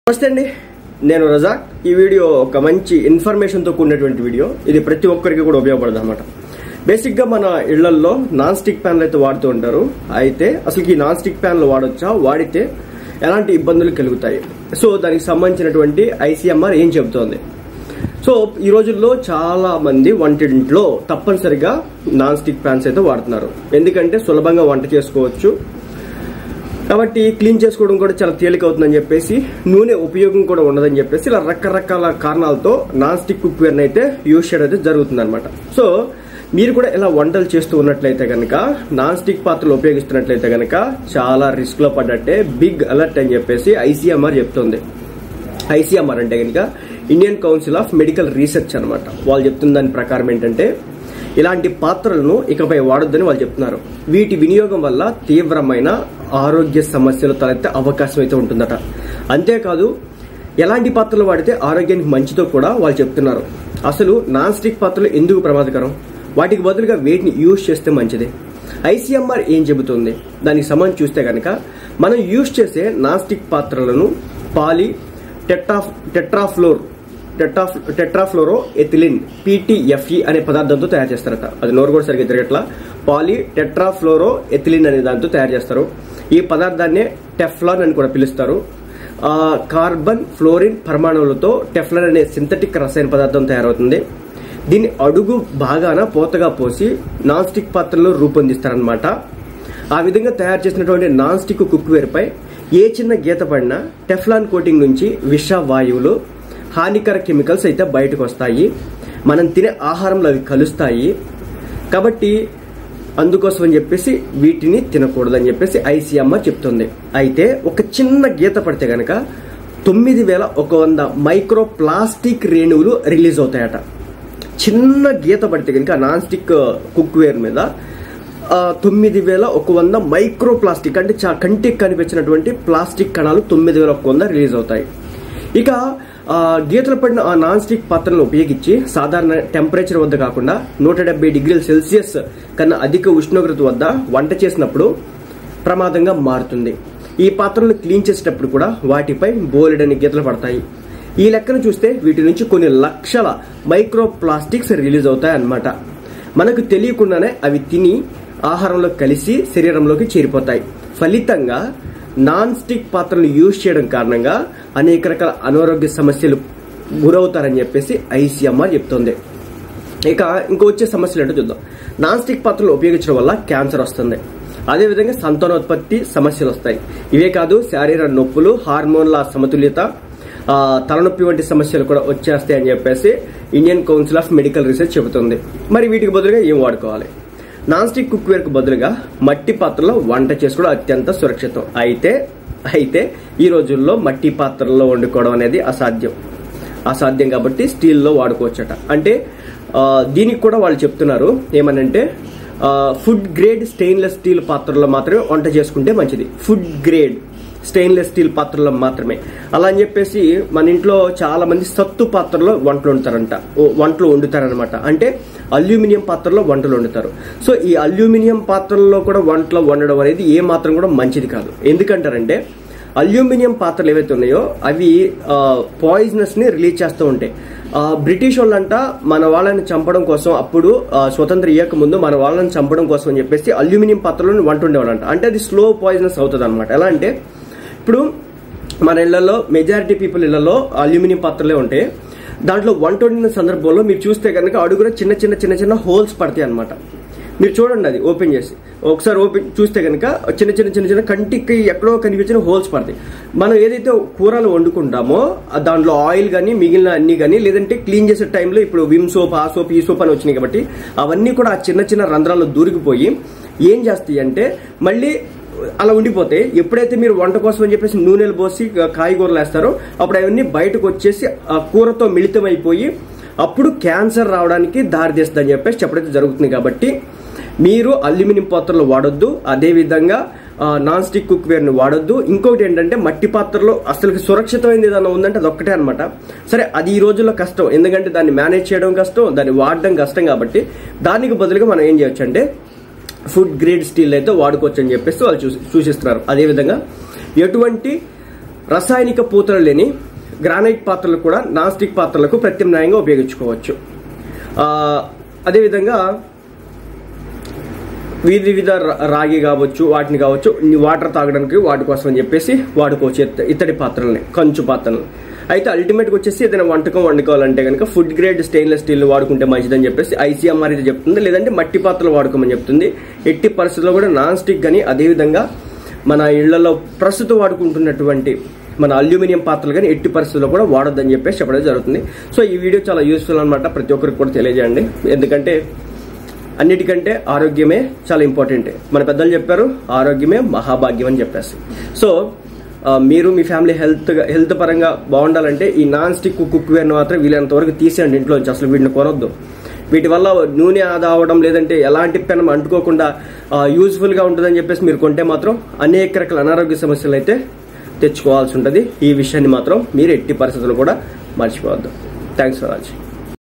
నమస్తే అండి, నేను రజాక్. ఈ వీడియో ఒక మంచి ఇన్ఫర్మేషన్తో కూడినటువంటి వీడియో. ఇది ప్రతి ఒక్కరికి కూడా ఉపయోగపడుతుంది అనమాట. బేసిక్గా మన ఇళ్లల్లో నాన్ స్టిక్ ప్యాన్లు అయితే వాడుతూ ఉంటారు. అయితే అసలు ఈ నాన్ స్టిక్ ప్యాన్లు వాడొచ్చా, వాడితే ఎలాంటి ఇబ్బందులు కలుగుతాయి, సో దానికి సంబంధించినటువంటి ICMR ఏం చెబుతోంది. సో ఈ రోజుల్లో చాలా మంది వంటింట్లో తప్పనిసరిగా నాన్ స్టిక్ ప్యాన్స్ అయితే వాడుతున్నారు. ఎందుకంటే సులభంగా వంట చేసుకోవచ్చు కాబట్టి, క్లీన్ చేసుకోవడం కూడా చాలా తేలిక అవుతుందని చెప్పేసి, నూనె ఉపయోగం కూడా ఉండదని చెప్పేసి, ఇలా రకరకాల కారణాలతో నాన్ స్టిక్ కుక్వేర్ని అయితే యూజ్ చేయడం అయితే జరుగుతుంది అనమాట. సో మీరు కూడా ఇలా వంటలు చేస్తూ ఉన్నట్లయితే కనుక, నాన్ స్టిక్ పాత్రలు ఉపయోగిస్తున్నట్లయితే కనుక చాలా రిస్క్ లో పడ్డట్టే. బిగ్ అలర్ట్ అని చెప్పేసి ICMR చెప్తుంది. ICMR అంటే కనుక Indian council of medical research అనమాట. వాళ్ళు చెప్తున్న దాని ప్రకారం ఏంటంటే, ఇలాంటి పాత్రలను ఇకపై వాడొద్దని వాళ్ళు చెప్తున్నారు. వీటి వినియోగం వల్ల తీవ్రమైన ఆరోగ్య సమస్యలు తలెత్తే అవకాశం అయితే ఉంటుందట. అంతేకాదు, ఎలాంటి పాత్రలు వాడితే ఆరోగ్యానికి మంచిదో కూడా వాళ్ళు చెప్తున్నారు. అసలు నాన్ స్టిక్ పాత్రలు ఎందుకు ప్రమాదకరం, వాటికి బదులుగా వేటిని యూజ్ చేస్తే మంచిది, ICMR ఏం చెబుతుంది, దానికి సంబంధించి చూస్తే కనుక, మనం యూజ్ చేసే నాన్ స్టిక్ పాత్రలను పాలి టెట్రాఫ్లోరో ఎథిలిన్ PTFE అనే పదార్థంతో తయారు చేస్తారట. అది నోరు కూడా సరిగ్గా తిరగట్లా. పాలి టెట్రాఫ్లోరో ఎథిలిన్ అనే దాంతో తయారు చేస్తారు. ఈ పదార్థాన్నే టెఫ్లాన్ అని కూడా పిలుస్తారు. కార్బన్ ఫ్లోరిన్ పరమాణువులతో టెఫ్లాన్ అనే సింథటిక్ రసాయన పదార్థం తయారవుతుంది. దీన్ని అడుగు బాగాన పోతగా పోసి నాన్ స్టిక్ పాత్రలో రూపొందిస్తారనమాట. ఆ విధంగా తయారు చేసినటువంటి నాన్ స్టిక్ కుక్వేర్ పై ఏ చిన్న గీత పడినా టెఫ్లాన్ కోటింగ్ నుంచి విష వాయువులు, హానికర కెమికల్స్ అయితే బయటకు వస్తాయి. మనం తినే ఆహారంలో అవి కలుస్తాయి. కాబట్టి అందుకోసం అని చెప్పేసి వీటిని తినకూడదని చెప్పేసి ICMR చెప్తుంది. అయితే ఒక చిన్న గీత పడితే గనక 9100 మైక్రో ప్లాస్టిక్ రేణువులు రిలీజ్ అవుతాయట. చిన్న గీత పడితే కనుక నాన్ స్టిక్ కుక్వేర్ మీద 9100 మైక్రో ప్లాస్టిక్ అంటే కంటికి కనిపించినటువంటి ప్లాస్టిక్ కణాలు 9100 రిలీజ్ అవుతాయి. ఇక గీతలు పడిన ఆ నాన్ స్టిక్ పాత్రలను ఉపయోగించి సాధారణ టెంపరేచర్ వద్ద కాకుండా 170 డిగ్రీల సెల్సియస్ కన్నా అధిక ఉష్ణోగ్రత వద్ద వంట చేసినప్పుడు ప్రమాదంగా మారుతుంది. ఈ పాత్రలను క్లీన్ చేసేటప్పుడు కూడా వాటిపై బోలెడని గీతలు పడతాయి. ఈ లెక్కను చూస్తే వీటి నుంచి కొన్ని లక్షల మైక్రో ప్లాస్టిక్స్ రిలీజ్ అవుతాయి అన్నమాట. మనకు తెలియకుండానే అవి తిని ఆహారంలో కలిసి శరీరంలోకి చేరిపోతాయి. ఫలితంగా నాన్ స్టిక్ పాత్రలు యూజ్ చేయడం కారణంగా అనేక రకాల అనారోగ్య సమస్యలు గురవుతారని చెప్పేసి ICMR చెప్తోంది. ఇక ఇంకో వచ్చే సమస్యలు ఏంటో చూద్దాం. నాన్ స్టిక్ పాత్రలు ఉపయోగించడం వల్ల క్యాన్సర్ వస్తుంది. అదేవిధంగా సంతానోత్పత్తి సమస్యలు వస్తాయి. ఇవే కాదు, శారీరక నొప్పులు, హార్మోన్ల సమతుల్యత, తలనొప్పి వంటి సమస్యలు కూడా వచ్చేస్తాయి అని చెప్పేసి Indian council of medical research చెబుతుంది. మరి వీటికి బదులుగా ఏం వాడుకోవాలి? నాన్ స్టిక్ కుక్వేర్ కు బదులుగా మట్టి పాత్రలో వంట చేసుకోవడం అత్యంత సురక్షితం. అయితే ఈ రోజుల్లో మట్టి పాత్రల్లో వండుకోవడం అనేది అసాధ్యం కాబట్టి స్టీల్లో వాడుకోవచ్చట. అంటే దీనికి కూడా వాళ్ళు చెప్తున్నారు ఏమనంటే, ఫుడ్ గ్రేడ్ స్టెయిన్లెస్ స్టీల్ పాత్రలో మాత్రమే వంట చేసుకుంటే మంచిది. ఫుడ్ గ్రేడ్ స్టెయిన్లెస్ స్టీల్ పాత్రలో మాత్రమే. అలా అని చెప్పేసి మన ఇంట్లో చాలా మంది సత్తు పాత్రలో వంటలు వండుతారనమాట. అంటే అల్యూమినియం పాత్రలో వంటలు వండుతారు. సో ఈ అల్యూమినియం పాత్రల్లో కూడా వంటలు వండడం అనేది ఏ మాత్రం కూడా మంచిది కాదు. ఎందుకంటారంటే, అల్యూమినియం పాత్రలు ఏవైతే ఉన్నాయో అవి పాయిజనస్ ని రిలీజ్ చేస్తూ ఉంటాయి. బ్రిటిష్ వాళ్ళంట మన వాళ్ళని చంపడం కోసం, అప్పుడు స్వతంత్ర ఇయ్యక ముందు మన వాళ్ళని చంపడం కోసం అని చెప్పేసి అల్యూమినియం పాత్రలో వంట ఉండేవాళ్ళంట. అంటే అది స్లో పాయిజనస్ అవుతుంది అనమాట. ఎలా అంటే, ఇప్పుడు మన ఇళ్లలో మెజారిటీ పీపుల్ ఇళ్లలో అల్యూమినియం పాత్రలే ఉంటాయి. దాంట్లో వంట వండిన సందర్భంలో మీరు చూస్తే కనుక అడుగున చిన్న హోల్స్ పడతాయి అనమాట. మీరు చూడండి, అది ఓపెన్ చేసి ఒకసారి చూస్తే కనుక చిన్న కంటికి ఎక్కడో కనిపించిన హోల్స్ పడతాయి. మనం ఏదైతే కూరలు వండుకుంటామో దాంట్లో ఆయిల్ కానీ మిగిలిన అన్ని కానీ, లేదంటే క్లీన్ చేసే టైంలో ఇప్పుడు విమ్ సోప్, ఆ సోప్, ఈ సోప్ అని వచ్చినాయి కాబట్టి అవన్నీ కూడా ఆ చిన్న రంధ్రాల్లో దూరికిపోయి ఏం చేస్తాయి అంటే మళ్ళీ అలా ఉండిపోతే, ఎప్పుడైతే మీరు వంట కోసం అని చెప్పేసి నూనెలు పోసి కాయగూరలు వేస్తారో అప్పుడు అవన్నీ బయటకు వచ్చేసి ఆ కూరతో మిళితమైపోయి అప్పుడు క్యాన్సర్ రావడానికి దారితీస్తుంది అని చెప్పేసి చెప్పడం జరుగుతుంది. కాబట్టి మీరు అల్యూమినియం పాత్రలు వాడొద్దు. అదేవిధంగా నాన్ స్టిక్ కుక్వేర్ ని వాడొద్దు. ఇంకొకటి ఏంటంటే, మట్టి పాత్రలో అసలు సురక్షితమైనది ఏదైనా ఉందంటే అది ఒక్కటే అనమాట. సరే, అది ఈ రోజుల్లో కష్టం, ఎందుకంటే దాన్ని మేనేజ్ చేయడం కష్టం, దాన్ని వాడడం కష్టం. కాబట్టి దానికి బదులుగా మనం ఏం చేయొచ్చు అంటే ఫుడ్ గ్రేడ్ స్టీల్ అయితే వాడుకోవచ్చు అని చెప్పేసి వాళ్ళు సూచిస్తున్నారు. అదేవిధంగా ఎటువంటి రసాయనిక పూతలు లేని గ్రానైట్ పాత్రలు కూడా నాన్ స్టిక్ పాత్రలకు ప్రత్యామ్నాయంగా ఉపయోగించుకోవచ్చు. అదేవిధంగా వివిధ రాగి కావచ్చు, వాటిని కావచ్చు, వాటర్ తాగడానికి వాటి కోసం అని చెప్పేసి వాడుకోవచ్చు ఇత్తడి పాత్రలని, కంచు పాత్రలను. అయితే అల్టిమేట్గా వచ్చేసి ఏదైనా వంటకం వండుకోవాలంటే కనుక ఫుడ్ గ్రేడ్ స్టెయిన్లెస్ స్టీల్ వాడుకుంటే మంచిదని చెప్పేసి ICMR ఇది చెప్తుంది. లేదంటే మట్టి పాత్రలు వాడుకోమని చెప్తుంది. ఎట్టి పరిస్థితుల్లో కూడా నాన్ స్టిక్ కానీ, అదేవిధంగా మన ఇళ్లలో ప్రస్తుతం వాడుకుంటున్నటువంటి మన అల్యూమినియం పాత్రలు కానీ ఎట్టి పరిస్థితుల్లో కూడా వాడొద్దని చెప్పేసి చెప్పడం జరుగుతుంది. సో ఈ వీడియో చాలా యూస్ఫుల్ అనమాట, ప్రతి ఒక్కరికి కూడా తెలియజేయండి. ఎందుకంటే అన్నిటికంటే ఆరోగ్యమే చాలా ఇంపార్టెంట్. మన పెద్దలు చెప్పారు, ఆరోగ్యమే మహాభాగ్యం అని చెప్పేసి. సో మీరు మీ ఫ్యామిలీ హెల్త్ పరంగా బాగుండాలంటే ఈ నాన్ స్టిక్ కుక్వేర్ను మాత్రం వీలైనంత వరకు తీసేయండి ఇంట్లోంచి. అసలు వీటిని కొనొద్దు. వీటి వల్ల నూనె ఆదా అవడం, లేదంటే ఎలాంటి పెనం అంటుకోకుండా యూజ్ఫుల్గా ఉంటుందని చెప్పేసి మీరు కొంటే మాత్రం అనేక రకాల అనారోగ్య సమస్యలు అయితే తెచ్చుకోవాల్సి ఉంటుంది. ఈ విషయాన్ని మాత్రం మీరు ఎట్టి పరిస్థితుల్లో కూడా మర్చిపోవద్దు. Thanks for watching.